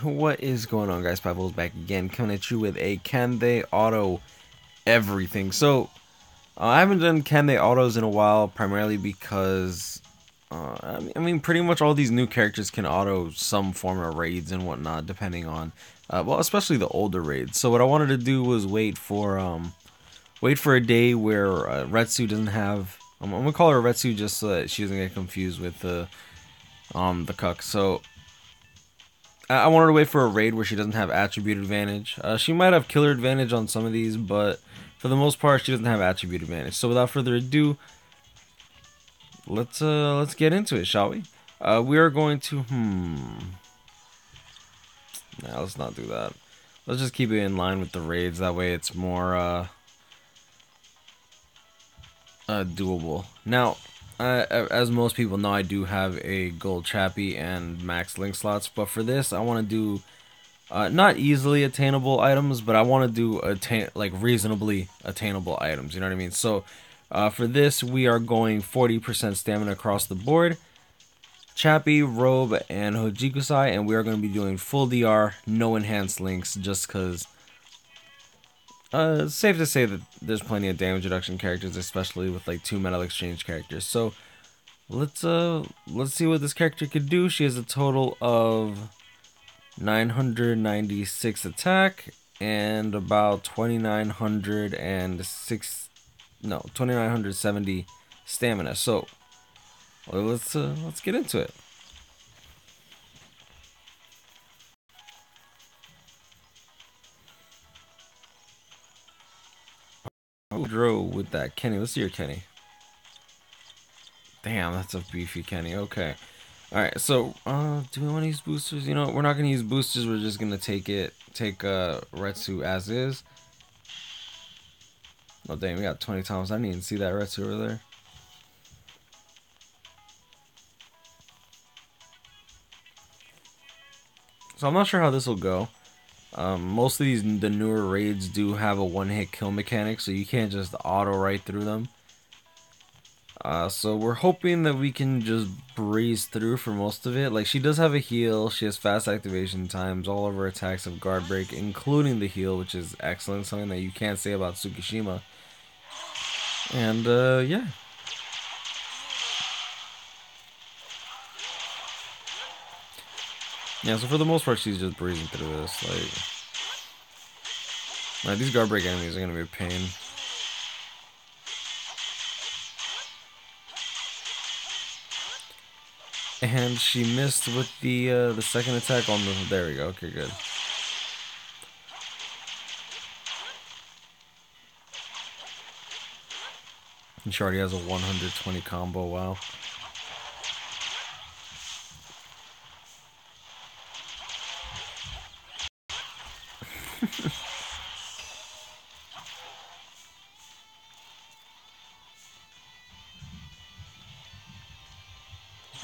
What is going on, guys? Spiteful back again, coming at you with a Can They Auto Everything. So, I haven't done Can They Autos in a while, primarily because, I mean, pretty much all these new characters can auto some form of raids and whatnot, depending on, well, especially the older raids. So what I wanted to do was wait for a day where Retsu doesn't have. I'm gonna call her Retsu just so that she doesn't get confused with the cuck. So I wanted to wait for a raid where she doesn't have attribute advantage. She might have killer advantage on some of these, but for the most part, she doesn't have attribute advantage. So without further ado, let's get into it, shall we? We are going to Nah, let's not do that. Let's just keep it in line with the raids. That way, it's more doable. Now, as most people know, I do have a gold Chappy and max link slots, but for this, I want to do not easily attainable items, but I want to do like reasonably attainable items. You know what I mean? So, for this, we are going 40% stamina across the board, Chappy, Robe, and Hojikusai, and we are going to be doing full DR, no enhanced links, just because. It's safe to say that there's plenty of damage reduction characters, especially with like 2 metal exchange characters. So let's see what this character could do. She has a total of 996 attack and about 2970 stamina. So let's get into it. Dro with that Kenny. Let's see your Kenny. Damn, that's a beefy Kenny. Okay. Alright, so do we want to use boosters? You know, we're not gonna use boosters, we're just gonna take Retsu as is. Oh dang, we got 20 times. I didn't even see that Retsu over there. So I'm not sure how this will go. Most of the newer raids do have a one-hit kill mechanic, so you can't just auto right through them. So we're hoping that we can just breeze through for most of it. Like, she does have a heal, she has fast activation times, all of her attacks have guard break, including the heal, which is excellent, something that you can't say about Tsukishima. And yeah. Yeah, so for the most part, she's just breezing through this. Like, these guard break enemies are gonna be a pain. And she missed with the second attack on the. There we go. Okay, good. And she already has a 120 combo. Wow.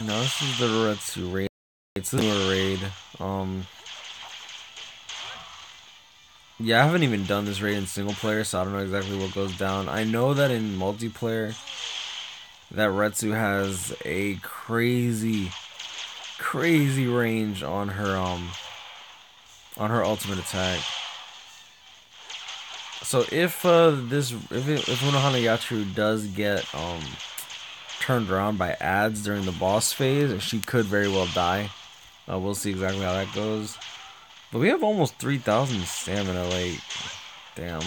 No, this is the Retsu raid. It's the newer raid. Yeah, I haven't even done this raid in single player, so I don't know exactly what goes down. I know that in multiplayer, that Retsu has a crazy range on her ultimate attack. So if Unohana Yachiru does get turned around by ads during the boss phase, she could very well die. We'll see exactly how that goes. But we have almost 3,000 stamina, like, damn.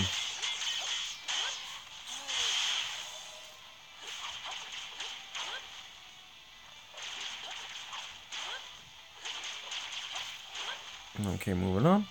Okay, moving on.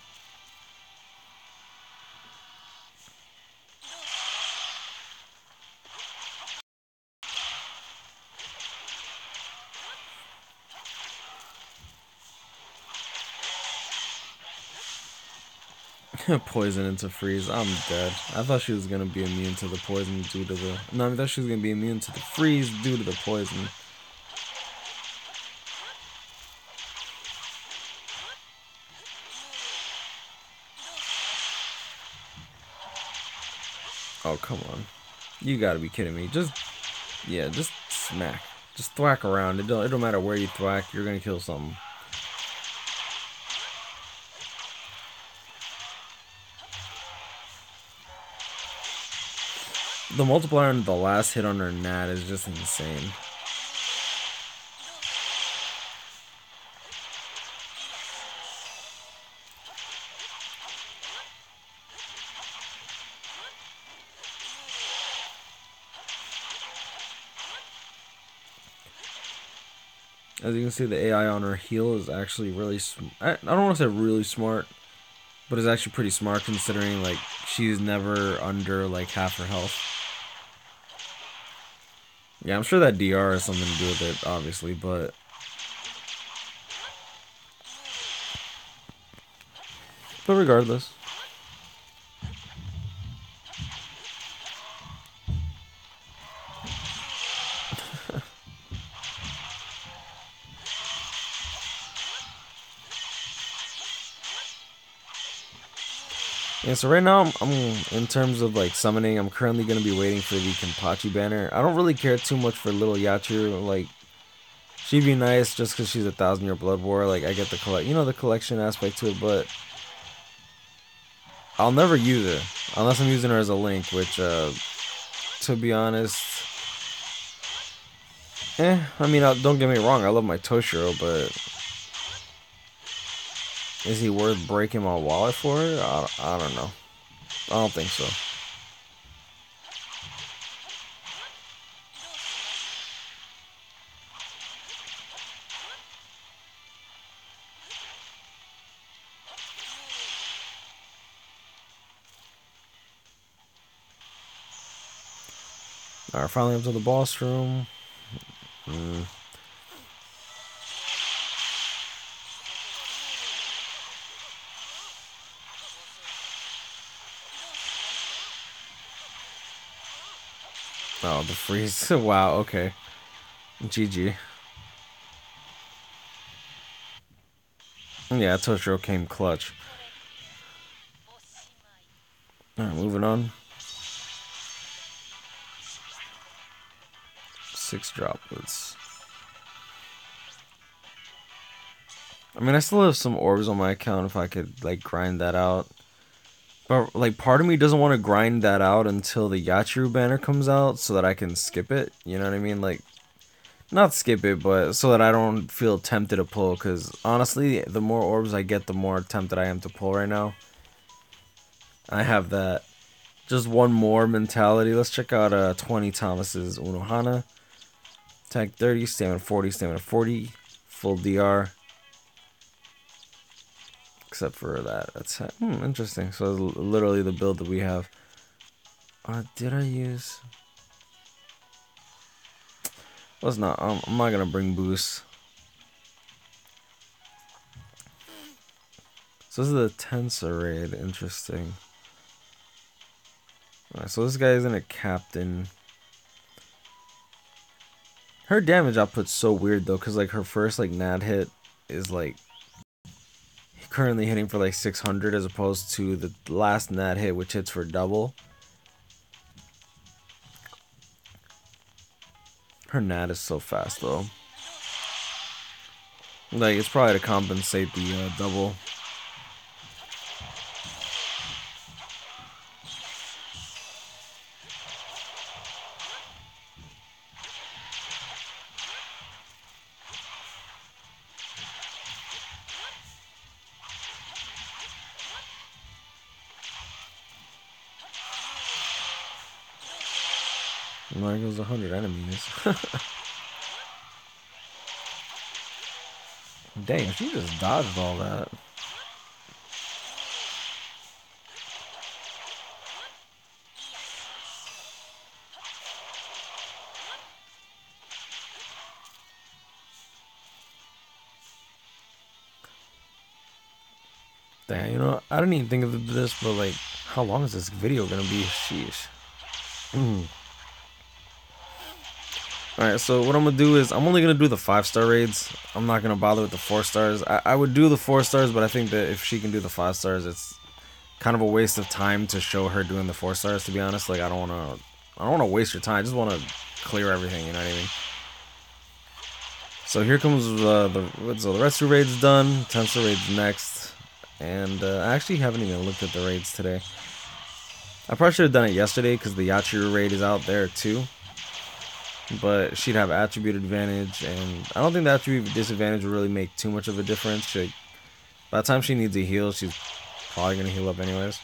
Poison into freeze. I'm dead. I thought she was gonna be immune to the poison due to the. No, I thought she was gonna be immune to the freeze due to the poison. Oh, come on. You gotta be kidding me. Just smack. Just thwack around. It don't matter where you thwack, you're gonna kill something. The multiplier on the last hit on her Nat is just insane. As you can see, the AI on her heal is actually really I don't want to say really smart, but it's actually pretty smart considering, like, she's never under, like, half her health. Yeah, I'm sure that DR has something to do with it, obviously, but... But regardless... Yeah, so right now, I'm in terms of, like, summoning, I'm currently going to be waiting for the Kenpachi banner. I don't really care too much for little Yachiru. Like, she'd be nice just because she's a 1,000-year blood war. Like, I get the the collection aspect to it, but I'll never use her unless I'm using her as a link, which, to be honest, I mean, don't get me wrong, I love my Toshiro, but is he worth breaking my wallet for it? I don't know. I don't think so. Alright, finally up to the boss room. Oh, the freeze. Wow, okay. GG. Yeah, Toshiro came clutch. Alright, moving on. 6 droplets. I mean, I still have some orbs on my account if I could, like, grind that out. But, like, part of me doesn't want to grind that out until the Yachiru banner comes out so that I can skip it. You know what I mean? Like, not skip it, but so that I don't feel tempted to pull. Because, honestly, the more orbs I get, the more tempted I am to pull right now. I have that just one more mentality. Let's check out 20 Thomas's Unohana. Attack 30, stamina 40, stamina 40. Full DR. Except for that attack. Interesting. So it's literally the build that we have. Did I use... Let's not. I'm not gonna bring boost. So this is the Tensa raid. Interesting. Alright, so this guy isn't a captain. Her damage output's so weird though, because like her first like Nat hit is like currently hitting for like 600 as opposed to the last Nat hit which hits for double. Her Nat is so fast though. Like it's probably to compensate the double. And there goes 100 enemies. Dang, she just dodged all that. Dang, you know, I didn't even think of this, but like, how long is this video gonna be? Sheesh. Alright, so what I'm gonna do is I'm only gonna do the 5-star raids. I'm not gonna bother with the 4 stars. I would do the 4 stars, but I think that if she can do the 5 stars, it's kind of a waste of time to show her doing the 4 stars. To be honest, like I don't wanna waste your time. I just wanna clear everything. You know what I mean? So here comes the Retsu raid's done. Tensa raid's next, and I actually haven't even looked at the raids today. I probably should have done it yesterday because the Yachiru raid is out there too. But she'd have attribute advantage, and I don't think the attribute disadvantage will really make too much of a difference. By the time she needs a heal, she's probably going to heal up anyways.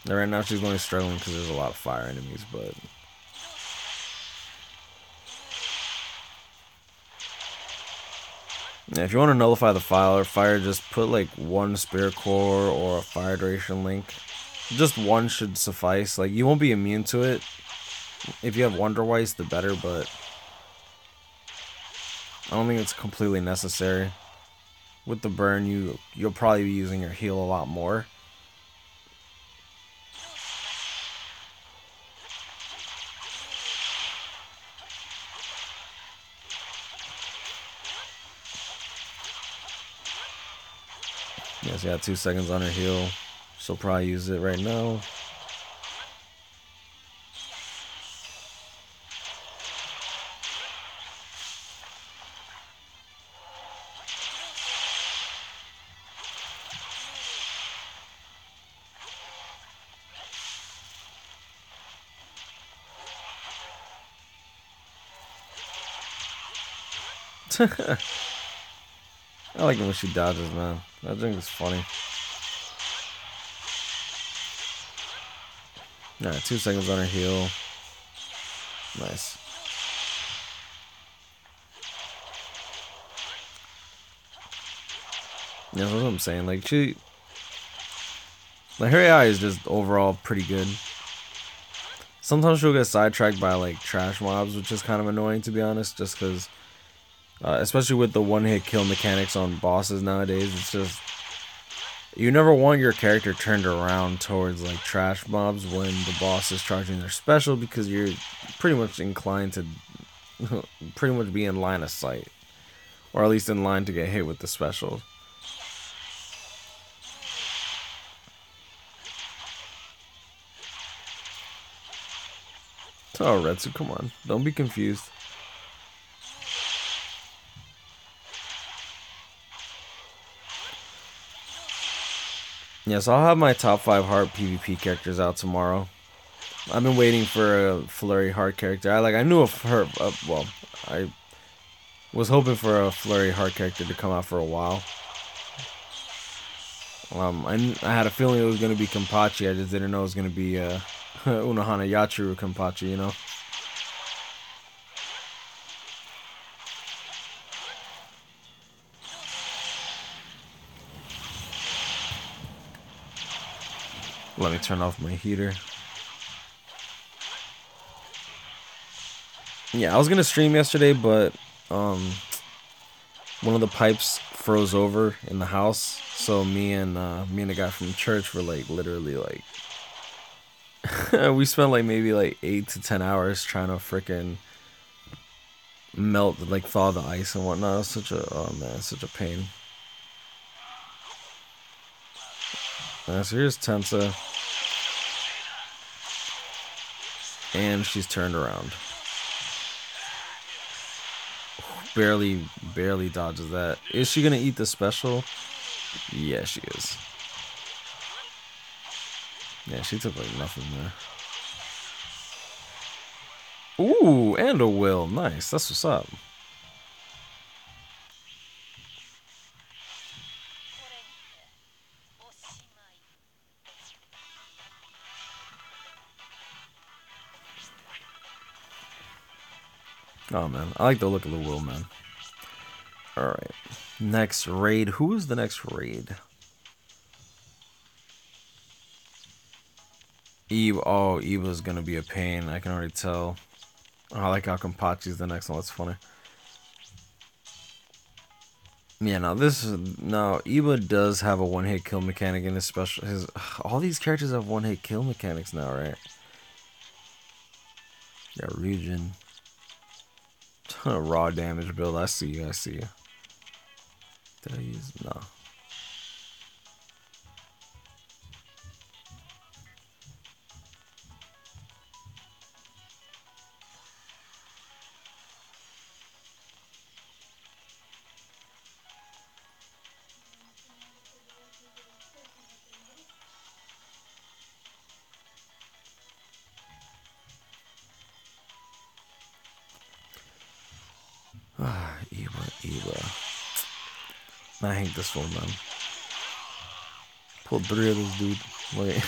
And right now she's only struggling because there's a lot of fire enemies, but... Yeah, if you want to nullify the fire, just put like one spirit core or a fire duration link. Just one should suffice. Like, you won't be immune to it. If you have Wonder Weiss, the better, but I don't think it's completely necessary. With the burn, you'll probably be using your heal a lot more. Yes, yeah, 2 seconds on her heal. She'll probably use it right now. I like it when she dodges, man. I think it's funny. Alright, 2 seconds on her heal. Nice. Yeah, that's what I'm saying. Like, like, her AI is just overall pretty good. Sometimes she'll get sidetracked by, like, trash mobs, which is kind of annoying, to be honest, just because, especially with the one-hit kill mechanics on bosses nowadays, it's just, you never want your character turned around towards, like, trash mobs when the boss is charging their special, because you're pretty much inclined to pretty much be in line of sight, or at least in line to get hit with the special. Oh, Retsu, come on. Don't be confused. Yes, I'll have my top 5 heart PvP characters out tomorrow. I've been waiting for a Flurry heart character. I knew of her. Well, I was hoping for a Flurry heart character to come out for a while. I had a feeling it was gonna be Kenpachi. I just didn't know it was gonna be Unohana Yachiru Kenpachi. You know. Let me turn off my heater. Yeah, I was gonna stream yesterday, but one of the pipes froze over in the house, so me and the guy from church were like literally like we spent like maybe like 8 to 10 hours trying to freaking melt, like thaw the ice and whatnot. It was such a, oh man, such a pain. So here's Tensa, and she's turned around. Barely dodges that. Is she gonna eat the special? Yeah, she is. Yeah, she took like nothing there. Ooh, and a will. Nice. That's what's up. Oh man, I like the look of the will, man. Alright. Next raid. Who is the next raid? Eve. Oh, Eva's gonna be a pain. I can already tell. Oh, I like how Kenpachi's the next one. That's funny. Yeah, no. Eva does have a one-hit kill mechanic in his special. All these characters have one-hit kill mechanics now, right? Yeah, Ryujin. Raw damage build. I see you. Did I use no? Eva. I hate this one, man. Pulled 3 of this dude. Wait.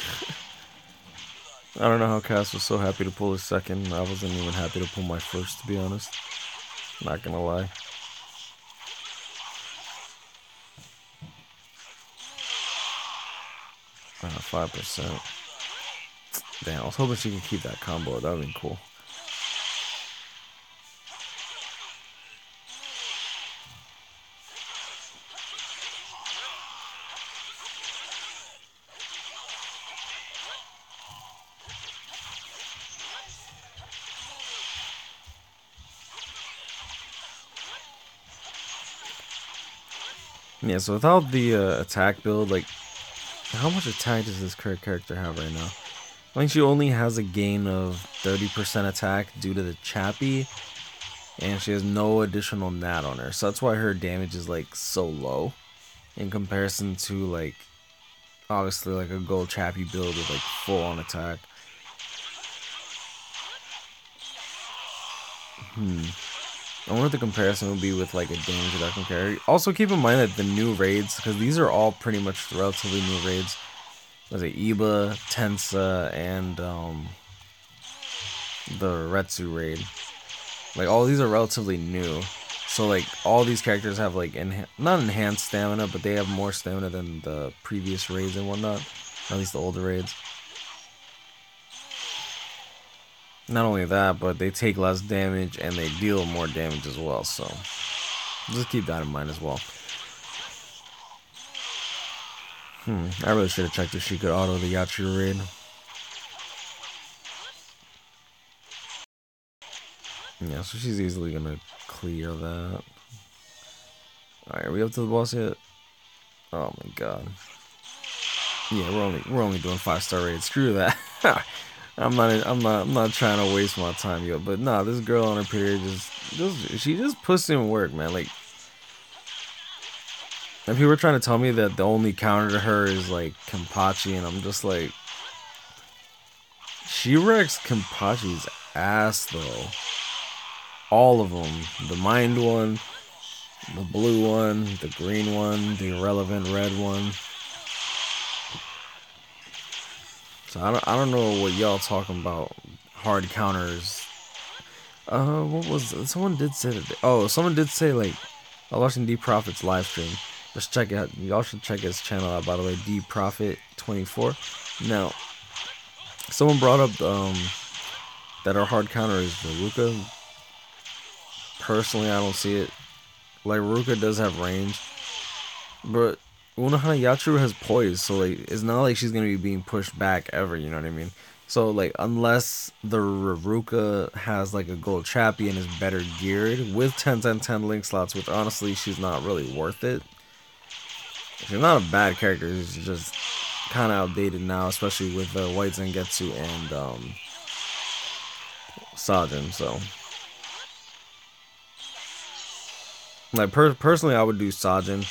I don't know how Cass was so happy to pull his second. I wasn't even happy to pull my first, to be honest. Not gonna lie. 5%. Damn, I was hoping she could keep that combo. That would be cool. Yeah, so without the attack build, like, how much attack does this character have right now? I think she only has a gain of 30% attack due to the Chappy, and she has no additional nat on her. So that's why her damage is, like, so low in comparison to, like, obviously, like, a gold Chappy build with, like, full-on attack. I wonder what the comparison would be with, like, a damage reduction carry. Also, keep in mind that the new raids, because these are all pretty much relatively new raids. Was it Iba, Tensa, and the Retsu raid? Like, all these are relatively new. So, like, all these characters have, like, not enhanced stamina, but they have more stamina than the previous raids and whatnot. At least the older raids. Not only that, but they take less damage and they deal more damage as well. So, just keep that in mind as well. I really should have checked if she could auto the Yachiru raid. Yeah, so she's easily gonna clear that. Alright, are we up to the boss yet? Oh my god. Yeah, we're only doing 5-star raids. Screw that. I'm not trying to waste my time, yo. But nah, this girl on her period she just puts in work, man. Like, if people were trying to tell me that the only counter to her is like Kenpachi, and I'm just like, she wrecks Kenpachi's ass though. All of them. The mind one, the blue one, the green one, the irrelevant red one. So I don't know what y'all talking about. Hard counters. What was it? Someone did say that? Oh, someone did say, like, I was watching D Profit's live stream. Just check it out. Y'all should check his channel out, by the way. D Profit 24. Now, someone brought up that our hard counter is Veruca. Personally, I don't see it. Like, Veruca does have range, but Unohana Yachiru has poise, so like it's not like she's gonna be being pushed back ever. You know what I mean? So like unless the Veruca has like a gold Chappy and is better geared with 10-10-10 link slots, which honestly she's not really worth it. She's not a bad character. She's just kind of outdated now, especially with White Zangetsu and Sajin. So like personally, I would do Sajin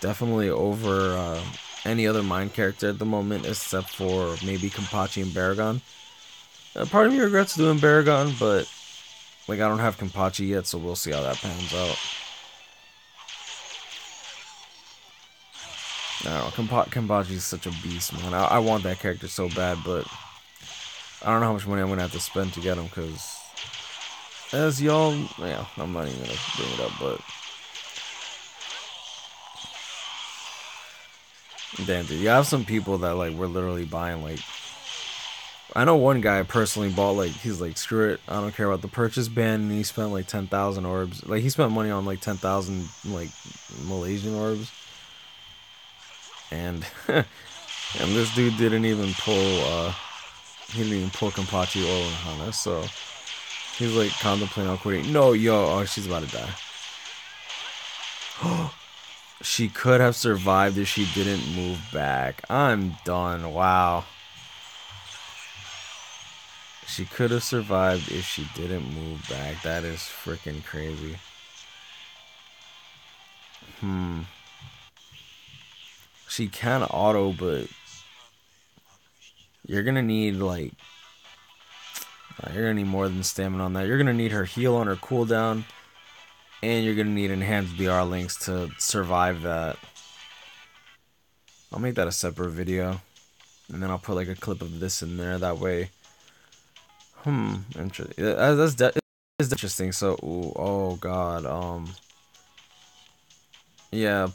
definitely over any other mind character at the moment, except for maybe Kenpachi and Baragon. Part of me regrets doing Baragon, but like I don't have Kenpachi yet, so we'll see how that pans out. I don't know, Kenpachi is such a beast, man. I want that character so bad, but I don't know how much money I'm gonna have to spend to get him, because as y'all, yeah, I'm not even gonna bring it up, but damn, dude, you have some people that like were literally buying like. I know one guy personally bought like he's like screw it, I don't care about the purchase ban, and he spent like 10,000 orbs. Like he spent money on like 10,000 like Malaysian orbs, and and this dude didn't even pull Kenpachi or Unohana, so he's like contemplating on quitting. No, yo, oh she's about to die. She could have survived if she didn't move back. I'm done. Wow. She could have survived if she didn't move back. That is freaking crazy. She can auto, but you're gonna need like you're gonna need more than stamina on that. You're gonna need her heal on her cooldown. and you're gonna need enhanced VR links to survive that. I'll make that a separate video, and then I'll put like a clip of this in there. That way, interesting. That's interesting. So, ooh, oh god, yeah,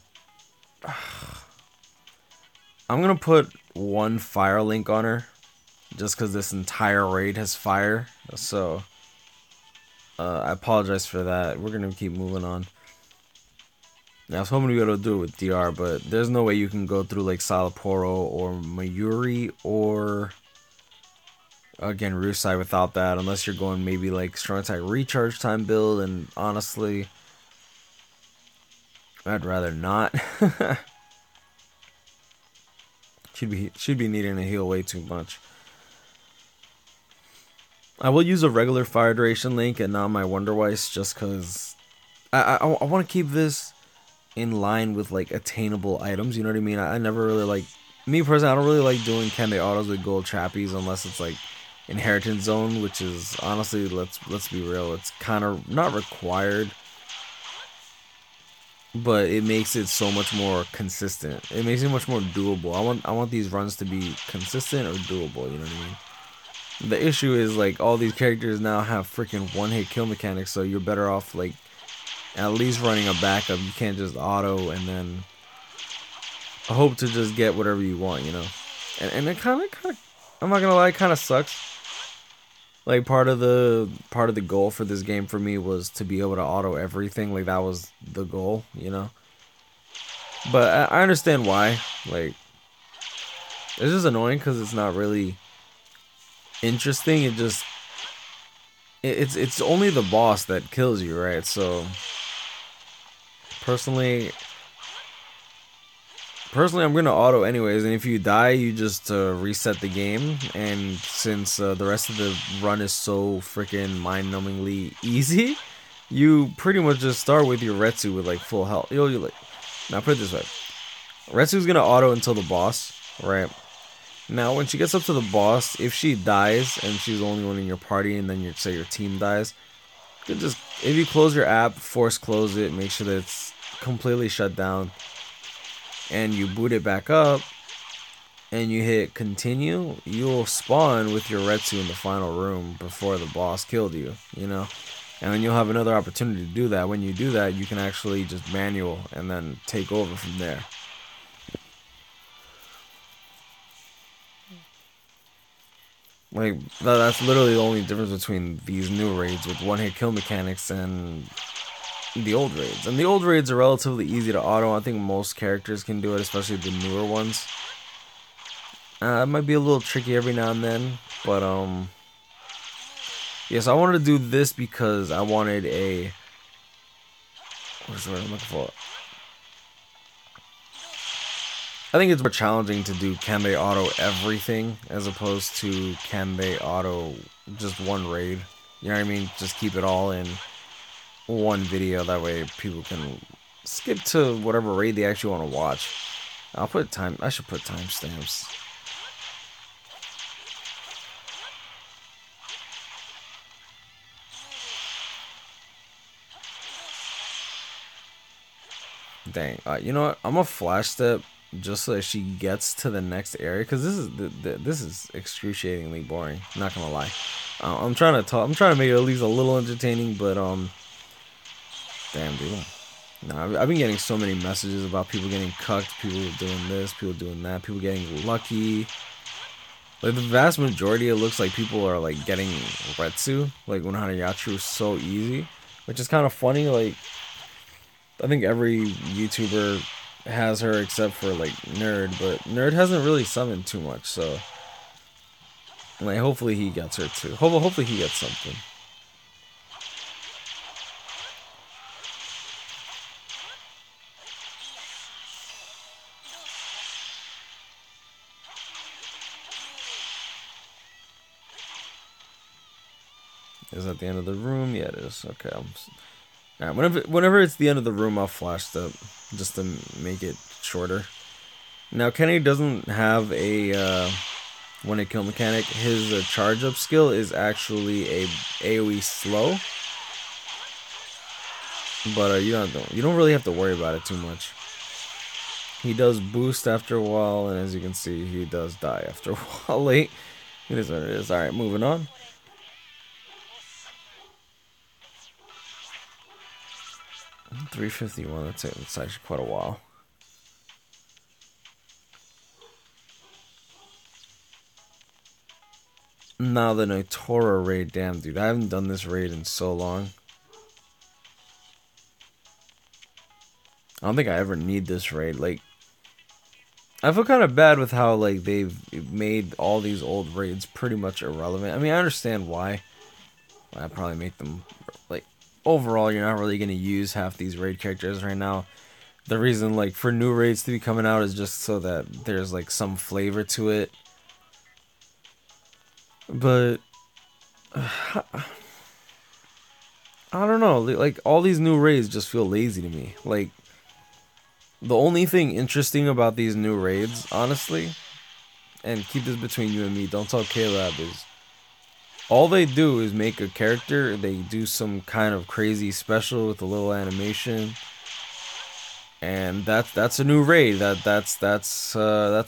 I'm gonna put one fire link on her, just because this entire raid has fire. So, I apologize for that. We're gonna keep moving on. Now, I was hoping to be able to do it with DR, but there's no way you can go through like Salaporo or Mayuri or again Rusai without that, unless you're going maybe like strong attack recharge time build, and honestly, I'd rather not. should be needing to heal way too much. I will use a regular fire duration link and not my Wonderweiss, just because I want to keep this in line with like attainable items. You know what I mean? I never really like, me personally, I don't really like doing Kende autos with gold Chappies unless it's like inheritance zone, which is honestly, let's be real, it's kind of not required, but it makes it so much more consistent. It makes it much more doable. I want these runs to be consistent or doable. You know what I mean? The issue is like all these characters now have freaking one-hit kill mechanics, so you're better off like at least running a backup. You can't just auto and then hope to just get whatever you want, you know. And it kind of, I'm not gonna lie, it kind of sucks. Like part of the goal for this game for me was to be able to auto everything. Like that was the goal, you know. But I understand why. Like it's just annoying because it's not really interesting. It's only the boss that kills you, right? So personally, I'm gonna auto anyways, and if you die, you just reset the game. And since the rest of the run is so freaking mind-numbingly easy, you pretty much just start with your Retsu with like full health. You like, now put it this way: Retsu's gonna auto until the boss, right? Now, when she gets up to the boss, if she dies and she's the only one in your party, and then you say your team dies, you can just, if you close your app, force close it, make sure that it's completely shut down, and you boot it back up, and you hit continue, you'll spawn with your Retsu in the final room before the boss killed you, you know? And then you'll have another opportunity to do that. When you do that, you can actually just manual and then take over from there. Like, that's literally the only difference between these new raids with one-hit kill mechanics and the old raids. And the old raids are relatively easy to auto. I think most characters can do it, especially the newer ones. It might be a little tricky every now and then, but yes, I wanted to do this because I wanted a, what's the word I'm looking for? I think it's more challenging to do can they auto everything as opposed to can they auto just one raid. You know what I mean? Just keep it all in one video. That way people can skip to whatever raid they actually want to watch. I'll put time. I should put timestamps. Dang. You know what? I'm gonna flash step just so that she gets to the next area, because this is excruciatingly boring. Not gonna lie. I'm trying to talk. I'm trying to make it at least a little entertaining, but damn, dude. No, I've been getting so many messages about people getting cucked, people doing this, people doing that, people getting lucky. Like the vast majority, it looks like people are like getting Retsu, like Unohana Yachiru, so easy, which is kind of funny. Like I think every YouTuber has her except for like Nerd, but Nerd hasn't really summoned too much, so like hopefully he gets her too. Hopefully he gets something. Is that the end of the room? Yeah, it is. Okay. Alright, whenever it's the end of the room, I'll flash the just to make it shorter. Now, Kenny doesn't have a one-hit kill mechanic. His charge up skill is actually a AoE slow. But you don't really have to worry about it too much. He does boost after a while, and as you can see, he does die after a while. Late. It is what it is. All right, moving on. 351. That's it. That's actually quite a while. Now the Notora raid. Damn, dude, I haven't done this raid in so long. I don't think I ever need this raid. Like, I feel kind of bad with how like they've made all these old raids pretty much irrelevant. I mean, I understand why. I probably make them like overall you're not really gonna use half these raid characters right now. The reason like for new raids to be coming out is just so that there's like some flavor to it. But I don't know, like all these new raids just feel lazy to me. Like the only thing interesting about these new raids, honestly, and keep this between you and me, don't tell K-Lab, is all they do is make a character, they do some kind of crazy special with a little animation, and that's a new raid. That's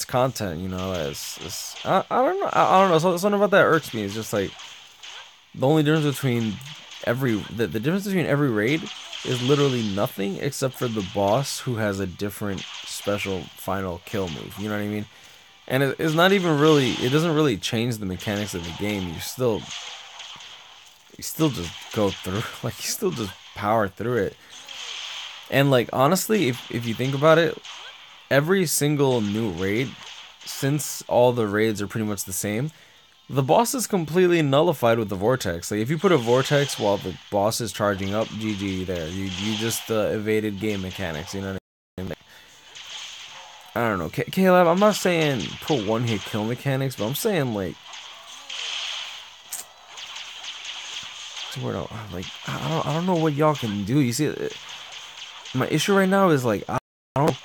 content, you know. I don't know. I don't know. Something about that irks me. It's just like the only difference between the difference between every raid is literally nothing except for the boss who has a different special final kill move. You know what I mean? And it's not even really. It doesn't really change the mechanics of the game. You still just go through. Like you still just power through it. And like honestly, if you think about it, every single new raid, since all the raids are pretty much the same, the boss is completely nullified with the vortex. Like if you put a vortex while the boss is charging up, GG there. You just evaded game mechanics. You know what I mean? I don't know, Caleb. I'm not saying put one hit kill mechanics, but I'm saying like, I don't know what y'all can do. You see, my issue right now is like I don't know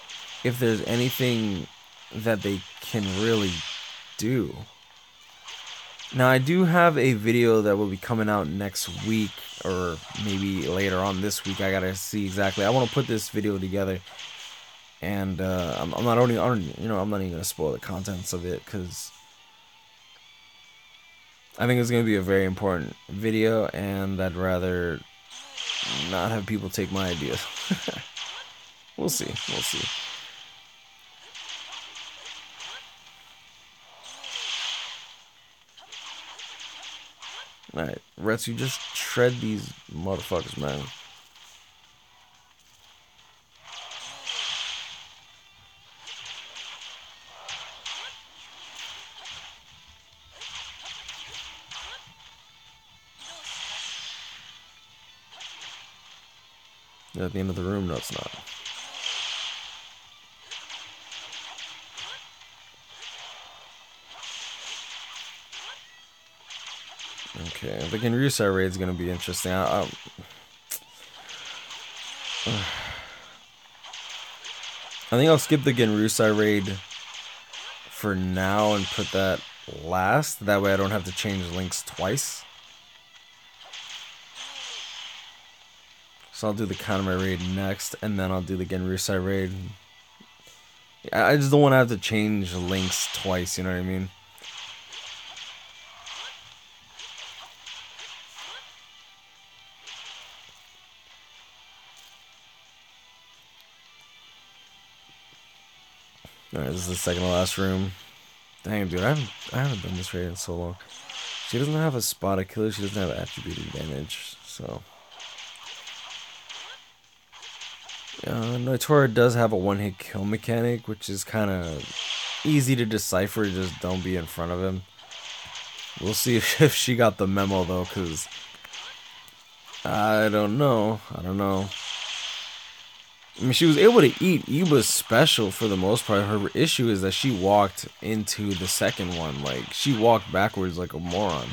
if there's anything that they can really do. Now I do have a video that will be coming out next week or maybe later on this week. I gotta see exactly. I want to put this video together, and I'm not only I'm not even gonna spoil the contents of it because I think it's gonna be a very important video, and I'd rather not have people take my ideas. We'll see. We'll see. Alright, Rets, you just shred these motherfuckers, man. They're at the end of the room? No, it's not. Okay, the Genryusai raid is gonna be interesting. I think I'll skip the Genryusai raid for now and put that last. That way I don't have to change links twice. So I'll do the Kaname raid next, and then I'll do the Genryusai raid. I just don't want to have to change links twice, you know what I mean? Alright, this is the second to last room. Dang, dude, I haven't done this raid in so long. She doesn't have a spot killer, she doesn't have attribute advantage, so. Noitora does have a one-hit kill mechanic, which is kind of easy to decipher, just don't be in front of him. We'll see if she got the memo, though, because I don't know. I mean, she was able to eat Iba's special for the most part. Her issue is that she walked into the second one. Like, she walked backwards like a moron.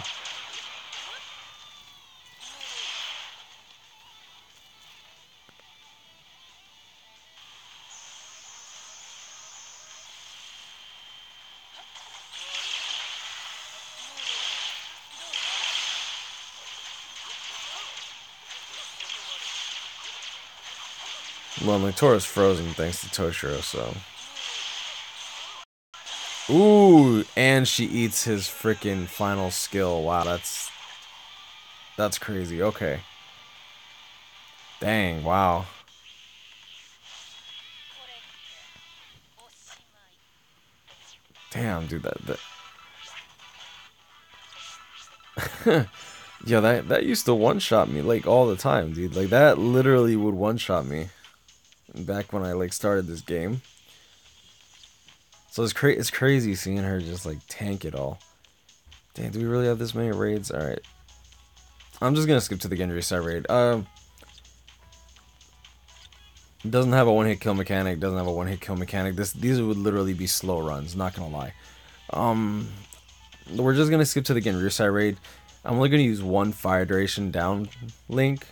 Well, my Tora's frozen thanks to Toshiro, so. Ooh, and she eats his freaking final skill. Wow, that's crazy. Okay. Dang, wow. Damn, dude, yo, that used to one-shot me like all the time, dude. Like that literally would one-shot me back when I like started this game. So it's crazy seeing her just like tank it all. Damn, do we really have this many raids? All right, I'm just gonna skip to the Genryusai raid. Doesn't have a one-hit kill mechanic. Doesn't have a one-hit kill mechanic. These would literally be slow runs. Not gonna lie. We're just gonna skip to the Genryusai raid. I'm only gonna use one fire duration down link.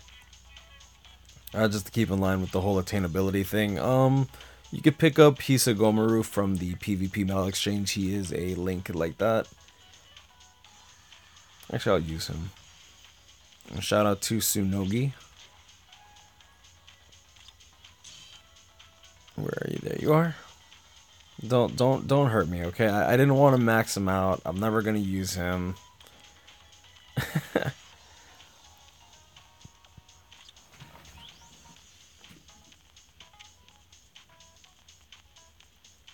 Just to keep in line with the whole attainability thing. You could pick up Hisagomaru from the PvP Metal Exchange. He is a link like that. Actually, I'll use him. Shout out to Tsunogi. Where are you? There you are. Don't hurt me, okay? I didn't want to max him out. I'm never gonna use him.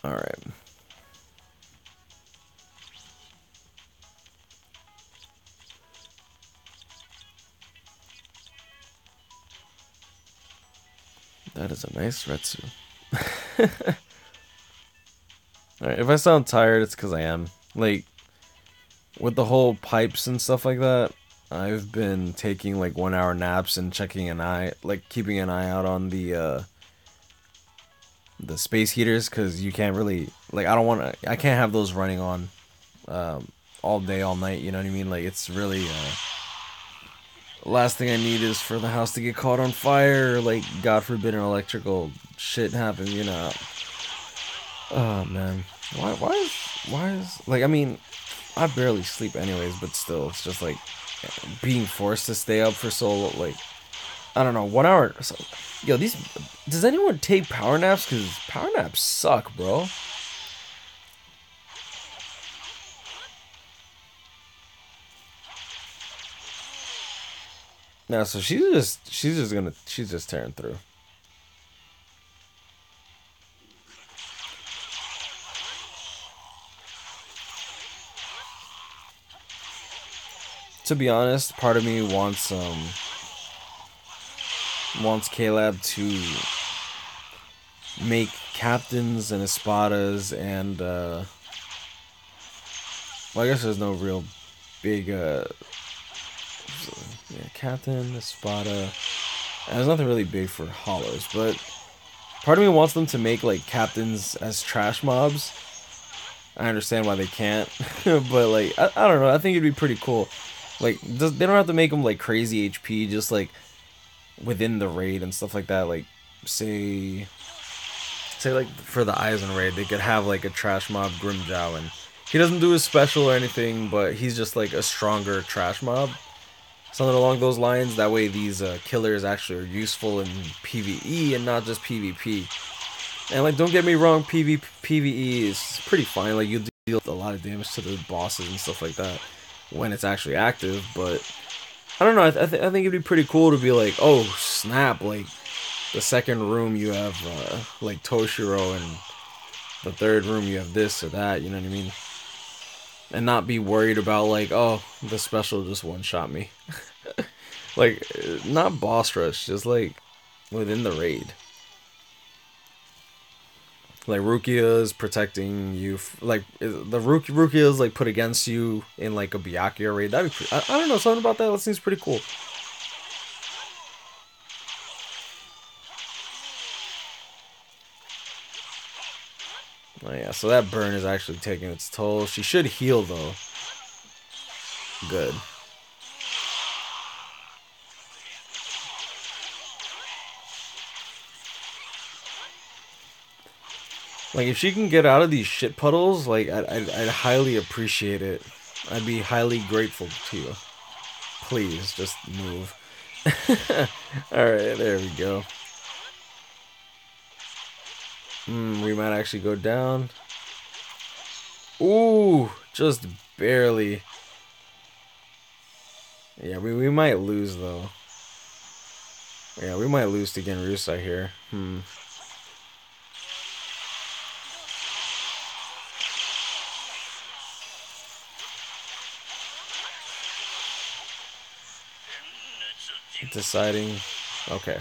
All right. That is a nice Retsu. Alright, if I sound tired, it's because I am. Like, with the whole pipes and stuff like that, I've been taking like 1 hour naps and checking an eye, like keeping an eye out on the space heaters, because you can't really, like, I can't have those running on all day, all night, you know what I mean? Like, it's really, the last thing I need is for the house to get caught on fire, or, like, God forbid an electrical shit happen, you know. Oh, man. Why is, like, I mean, I barely sleep anyways, but still, it's just, like, being forced to stay up for so, like, I don't know, 1 hour, so, yo, does anyone take power naps? Because power naps suck, bro. No, so she's just tearing through. To be honest, part of me wants Caleb to make captains and espadas and well, I guess there's no real big yeah, captain, espada. And there's nothing really big for hollows, but part of me wants them to make like captains as trash mobs. I understand why they can't, but like I don't know. I think it'd be pretty cool. Like they don't have to make them like crazy HP, just like within the raid and stuff like that. Like say like for the Eisen raid, they could have like a trash mob Grimjow, and he doesn't do his special or anything, but he's just like a stronger trash mob. Something along those lines. That way these killers actually are useful in PvE and not just PvP. And like, don't get me wrong, PvE is pretty fine. Like, you deal a lot of damage to the bosses and stuff like that when it's actually active. But I don't know. I think it'd be pretty cool to be like, oh snap! Like the second room you have like Toshiro, and the third room you have this or that. You know what I mean? And not be worried about like, oh, the special just one-shot me. Like, not boss rush, just like within the raid. Like Rukia is protecting you, like the Rukia is like put against you in like a Byakuya raid. That'd be I don't know, something about that seems pretty cool. Oh yeah, so that burn is actually taking its toll. She should heal though. Good. Like if she can get out of these shit puddles, like I'd highly appreciate it. I'd be highly grateful to you. Please just move. All right, there we go. We might actually go down. Ooh, just barely. Yeah, we might lose though. Yeah, we might lose to Genrusa here. Deciding. Okay.